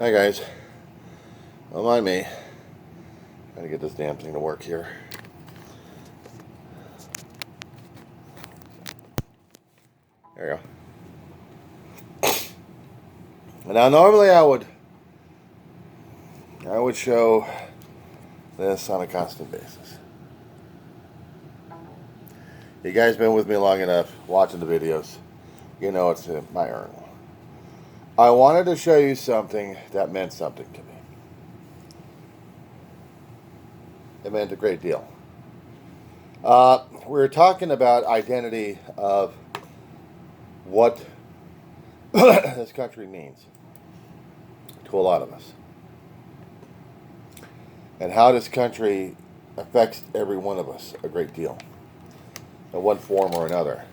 Hi guys, don't mind me. Gotta get this damn thing to work here. There you go. Now normally I would show this on a constant basis. You guys been with me long enough, watching the videos. You know it's my urn. I wanted to show you something that meant something to me. It meant a great deal. We're talking about identity of what this country means to a lot of us, and how this country affects every one of us a great deal, in one form or another.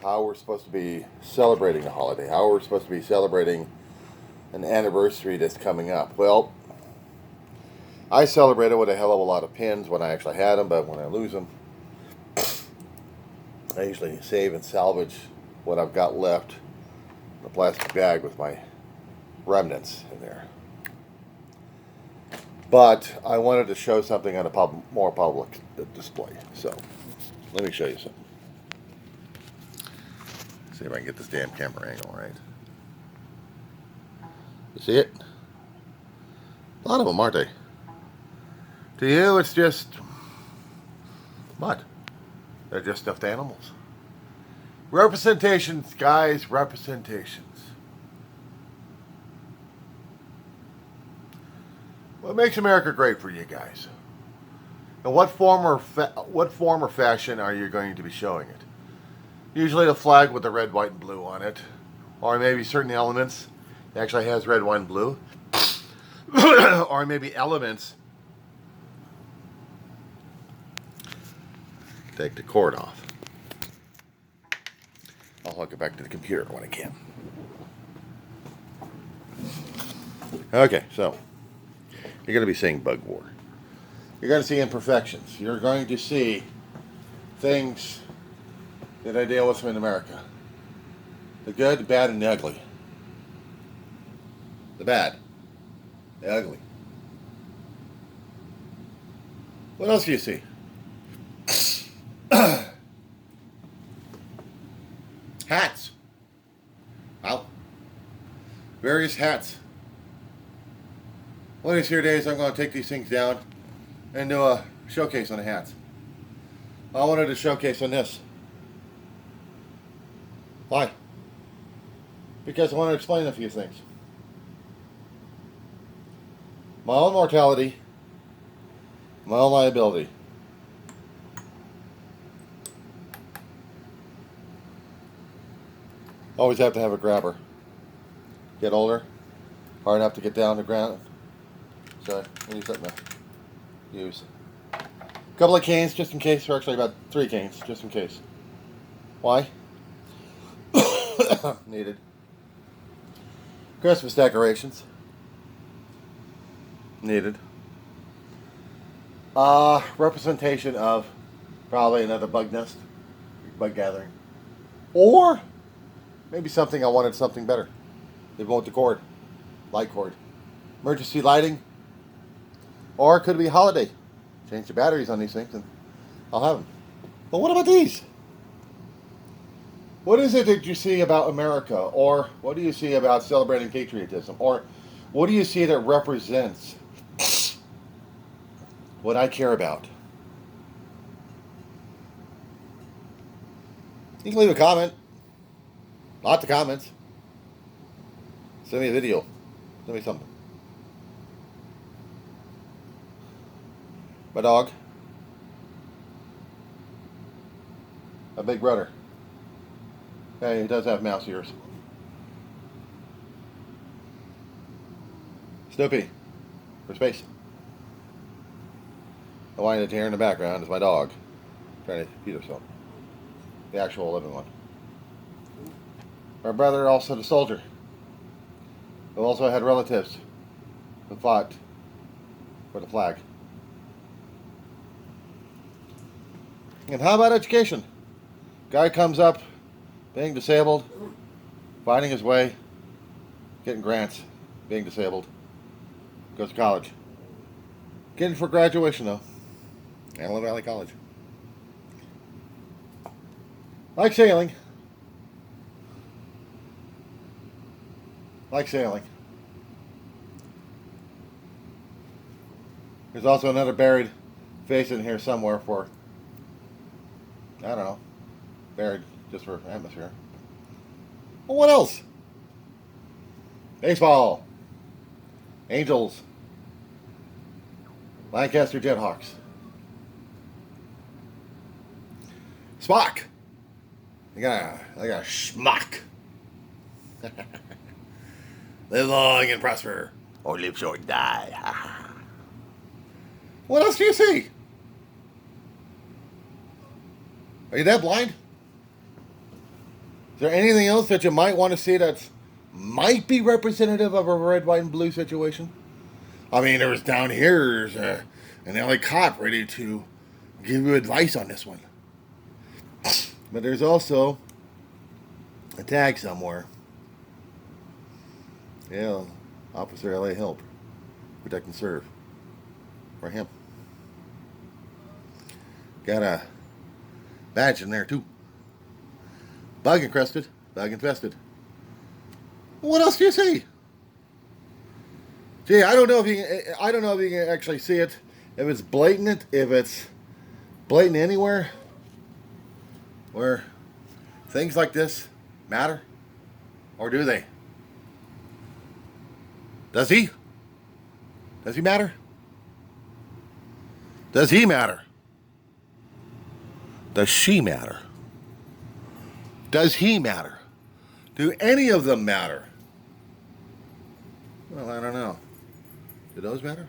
How we're supposed to be celebrating a holiday, how we're supposed to be celebrating an anniversary that's coming up. Well, I celebrated with a hell of a lot of pins when I actually had them, but when I lose them, I usually save and salvage what I've got left in a plastic bag with my remnants in there. But I wanted to show something on a more public display. So, let me show you something. See if I can get this damn camera angle right. You see it? A lot of them, aren't they? To you, it's just mud. They're just stuffed animals. Representations, guys, representations. What makes America great for you guys? And what form or fashion are you going to be showing it? Usually the flag with the red, white, and blue on it, or maybe certain elements. It actually has red, white, and blue, or maybe elements. Take the cord off. I'll hook it back to the computer when I can. Okay, so you're going to be seeing bug war. You're going to see imperfections. You're going to see things that I deal with in America. The good, the bad, and the ugly. The bad, the ugly. What else do you see? Hats. Wow. Various hats. One of these here days I'm going to take these things down and do a showcase on the hats. I wanted to showcase on this. Why? Because I want to explain a few things. My own mortality, my own liability. Always have to have a grabber. Get older, hard enough to get down to the ground. So I need something to use. A couple of canes just in case, or actually about 3 canes just in case. Why? Needed. Christmas decorations. Needed. Representation of probably another bug nest, bug gathering. Or maybe something I wanted something better. Maybe want the cord, light cord, emergency lighting, or it could be holiday. Change the batteries on these things and I'll have them. But what about these? What is it that you see about America? Or what do you see about celebrating patriotism? Or what do you see that represents what I care about? You can leave a comment. Lots of comments. Send me a video. Send me something. My dog. My big brother. Hey, he does have mouse ears. Snoopy. For space. The whining deer in the background is my dog. Trying to feed herself. The actual living one. My brother, also the soldier, who also had relatives who fought for the flag. And how about education? Guy comes up, being disabled, finding his way, getting grants, being disabled. Goes to college. Getting for graduation though. Antelope Valley College. Like sailing. Like sailing. There's also another buried face in here somewhere for, I don't know, buried just for atmosphere. Well, what else? Baseball. Angels. Lancaster Jethawks. Spock. They got a schmuck. Live long and prosper, or live short and die. What else do you see? Are you that blind? Is there anything else that you might want to see that might be representative of a red, white, and blue situation? I mean, there was down here an LA cop ready to give you advice on this one. But there's also a tag somewhere. Yeah, Officer LA Help. Protect and serve. For him. Got a badge in there too. Bug encrusted, bug infested. What else do you see? Gee, I don't know if you can actually see it. If it's blatant, anywhere where things like this matter, or do they? Does he? Does he matter? Does he matter? Does she matter? Does he matter? Do any of them matter? Well, I don't know. Do those matter?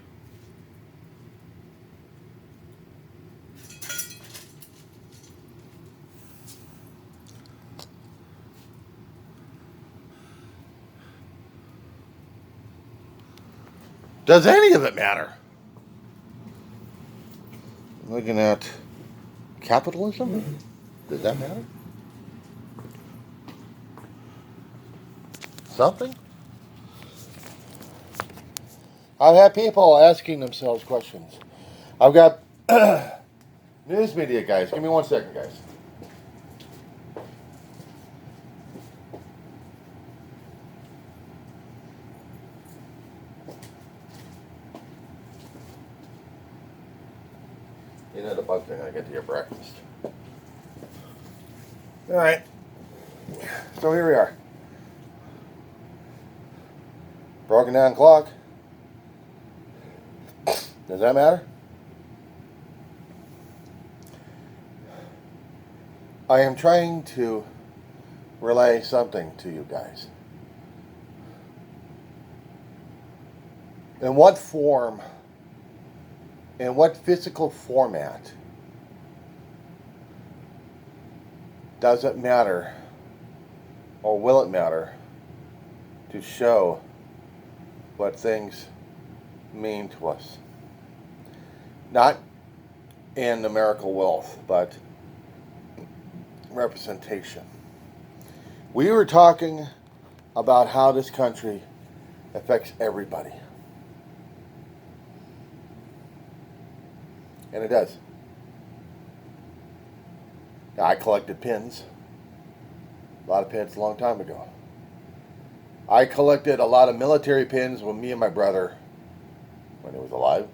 Does any of it matter? Looking at capitalism? Does that matter? Something? I've had people asking themselves questions. I've got news media guys. Give me 1 second, guys. You know the bug thing. I get to your breakfast. All right. So here we are. Broken down clock. Does that matter? I am trying to relay something to you guys. In what form, in what physical format does it matter, or will it matter, to show what things mean to us? Not in numerical wealth, but representation. We were talking about how this country affects everybody. And it does. Now, I collected pins. A lot of pins a long time ago. I collected a lot of military pins when me and my brother, when he was alive,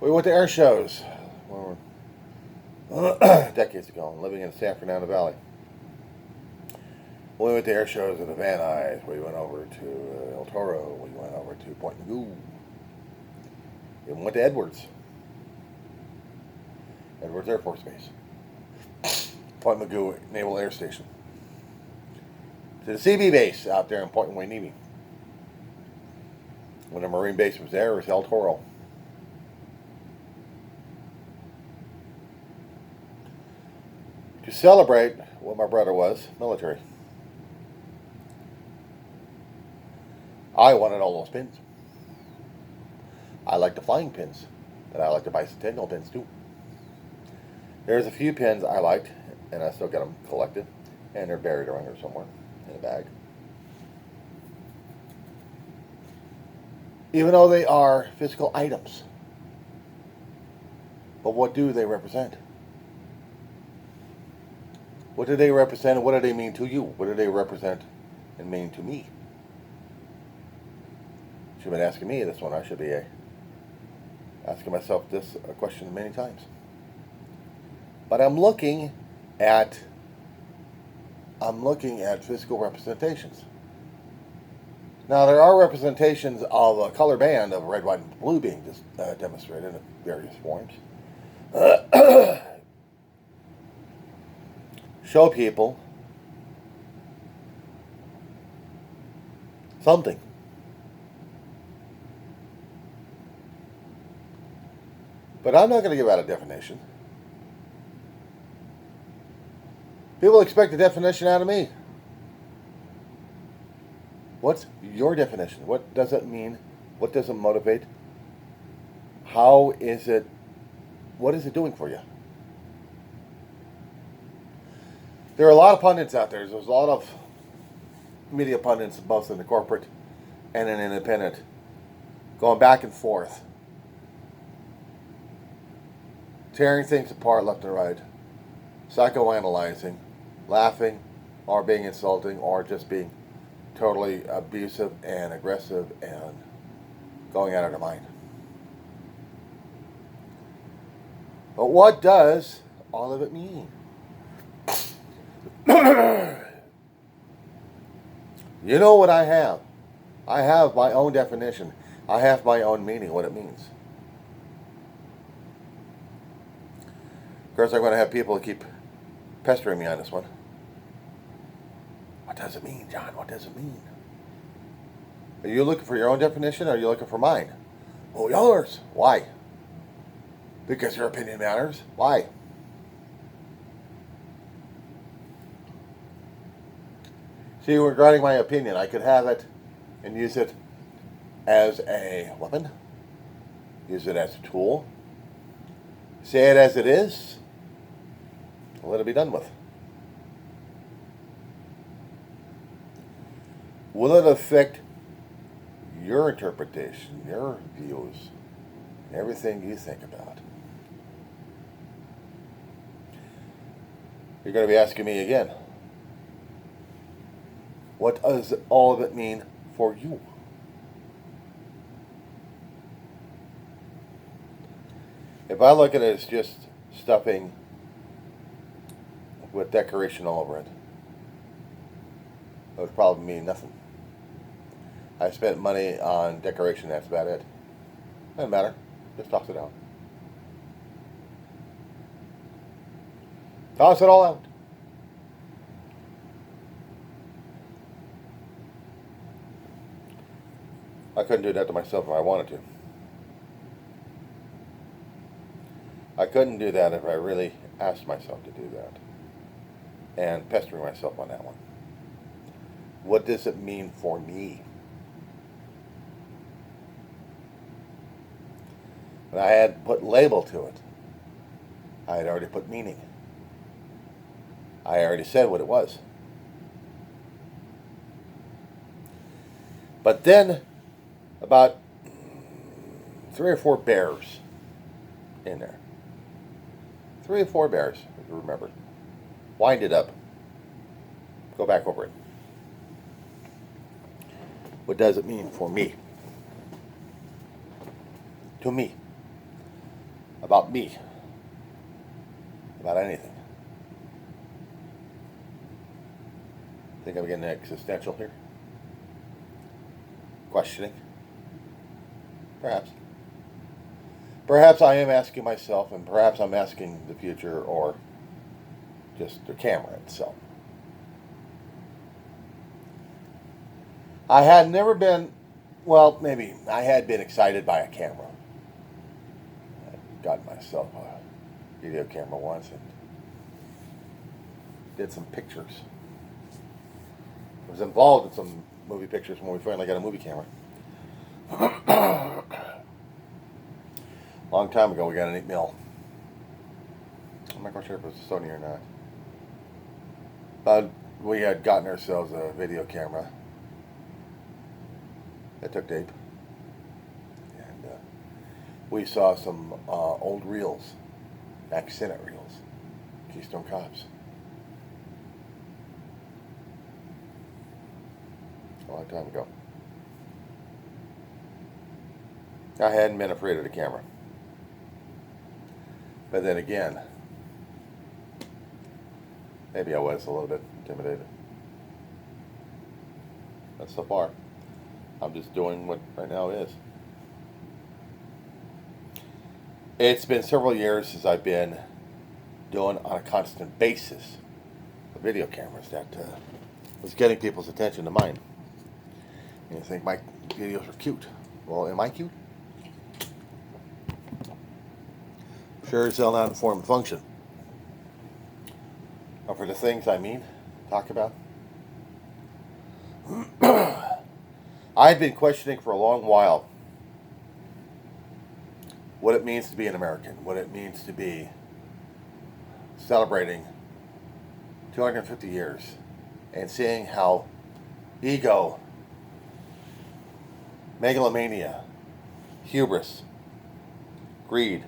we went to air shows decades ago, living in San Fernando Valley. We went to air shows in the Van Nuys. We went over to El Toro. We went over to Point Mugu. We went to Edwards Air Force Base. Point Mugu Naval Air Station. To the CB base out there in Point Hueneme. When the Marine base was there, it was El Toro. To celebrate what my brother was, military. I wanted all those pins. I like the flying pins, but I like the bicentennial pins too. There's a few pins I liked, and I still got them collected, and they're buried around here somewhere in a bag. even though they are physical items. But what do they represent? What do they represent and what do they mean to you? What do they represent and mean to me? Should have been asking me this one. I should be asking myself this question many times. But I'm looking at physical representations. Now there are representations of a color band of red, white, and blue being demonstrated in various forms. Show people something. But I'm not going to give out a definition. People expect a definition out of me. What's your definition? What does it mean? What does it motivate? How is it? What is it doing for you? There are a lot of pundits out there. There's a lot of media pundits, both in the corporate and in independent, going back and forth, tearing things apart left and right, psychoanalyzing, laughing, or being insulting, or just being totally abusive and aggressive and going out of their mind. But what does all of it mean? You know what I have? I have my own definition. I have my own meaning, what it means. Of course, I'm going to have people keep pestering me on this one. What does it mean, John? What does it mean? Are you looking for your own definition or are you looking for mine? Oh, yours. Why? Because your opinion matters. Why? See, regarding my opinion, I could have it and use it as a weapon, use it as a tool, say it as it is, and let it be done with. Will it affect your interpretation, your views, everything you think about? You're going to be asking me again, what does all of it mean for you? If I look at it as just stuffing with decoration all over it, it would probably mean nothing. I spent money on decoration, that's about it. Doesn't matter. Just toss it out. Toss it all out. I couldn't do that to myself if I wanted to. I couldn't do that if I really asked myself to do that. And pestering myself on that one. What does it mean for me? And I had put label to it. I had already put meaning. I already said what it was. But then, about 3 or 4 bears in there. 3 or 4 bears, if you remember. Wind it up. Go back over it. What does it mean for me? To me. About me. About anything. Think I'm getting existential here? Questioning? Perhaps. Perhaps I am asking myself, and perhaps I'm asking the future, or just the camera itself. I had never been, well, maybe I had been excited by a camera. I got myself a video camera once and did some pictures. I was involved in some movie pictures when we finally got a movie camera. Long time ago, we got an 8mm. I'm not quite sure if it was a Sony or not. But we had gotten ourselves a video camera that took tape. We saw some old reels, back Senate reels, Keystone Cops. A long time ago. I hadn't been afraid of the camera. But then again, maybe I was a little bit intimidated. But so far, I'm just doing what right now is. It's been several years since I've been doing on a constant basis the video cameras that was getting people's attention to mine. And you think my videos are cute. Well, am I cute? Sure as hell not in form and function. But for the things I mean, talk about. I've been questioning for a long while what it means to be an American, what it means to be celebrating 250 years and seeing how ego, megalomania, hubris, greed,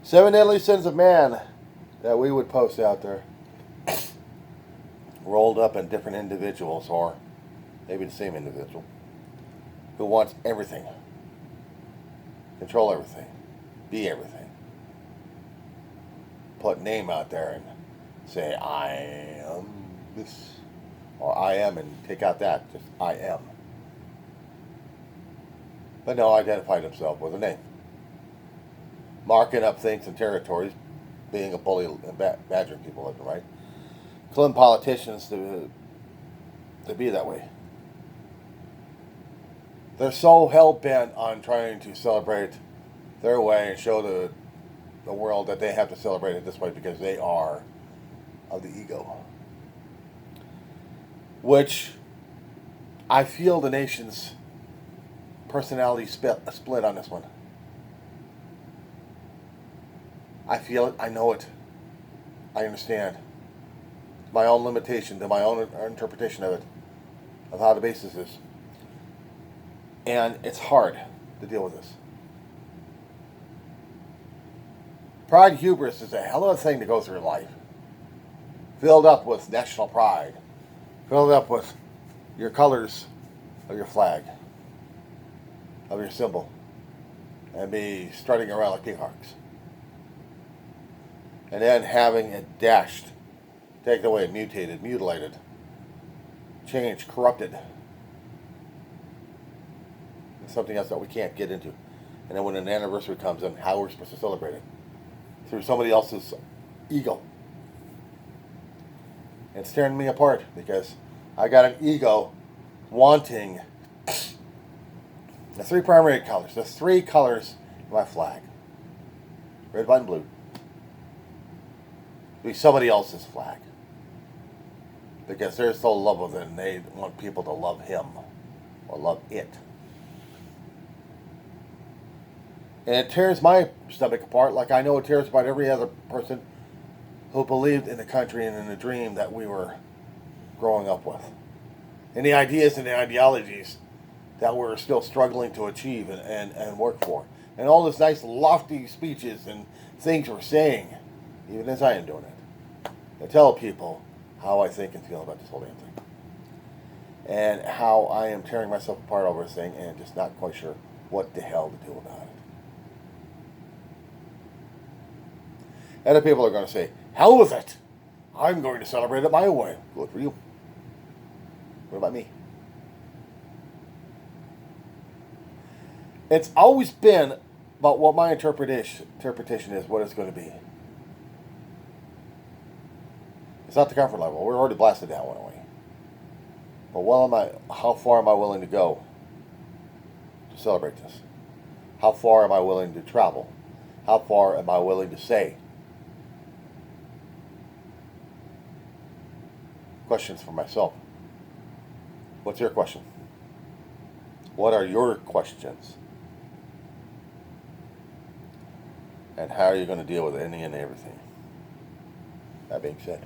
7 deadly sins of man that we would post out there rolled up in different individuals, or maybe the same individual, who wants everything, control everything, be everything, put name out there and say I am this, or I am, and take out that, just I am. But no, identify themselves with a name, marking up things and territories, being a bully and badgering people left and right, killing politicians to be that way. They're so hell-bent on trying to celebrate their way and show the world that they have to celebrate it this way because they are of the ego. Which I feel the nation's personality split on this one. I feel it, I know it, I understand. My own limitation, to my own interpretation of it, of how the basis is. And it's hard to deal with this. Pride hubris is a hell of a thing to go through in life. Filled up with national pride. Filled up with your colors of your flag, of your symbol, and be strutting around like peacocks. And then having it dashed, taken away, mutated, mutilated, changed, corrupted. Something else that we can't get into. And then when an anniversary comes in, how we're supposed to celebrate it. Through somebody else's ego. It's tearing me apart because I got an ego wanting the 3 primary colors, the 3 colors of my flag. Red, white, and blue. Be somebody else's flag. Because they're so in love with it and they want people to love him or love it. And it tears my stomach apart like I know it tears apart every other person who believed in the country and in the dream that we were growing up with. And the ideas and the ideologies that we're still struggling to achieve and work for. And all this nice lofty speeches and things we're saying, even as I am doing it, to tell people how I think and feel about this whole damn thing. And how I am tearing myself apart over this thing and just not quite sure what the hell to do about it. Other people are going to say, hell with it. I'm going to celebrate it my way. Good for you. What about me? It's always been about what my interpretation is, what it's going to be. It's not the comfort level. We're already blasted that one away. But how far am I willing to go to celebrate this? How far am I willing to travel? How far am I willing to say? Questions for myself. What's your question? What are your questions? And how are you going to deal with any and everything? That being said,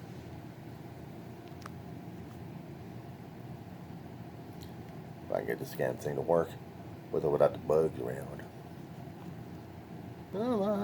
if I can get this damn thing to work with or without the bugs around. Bye-bye.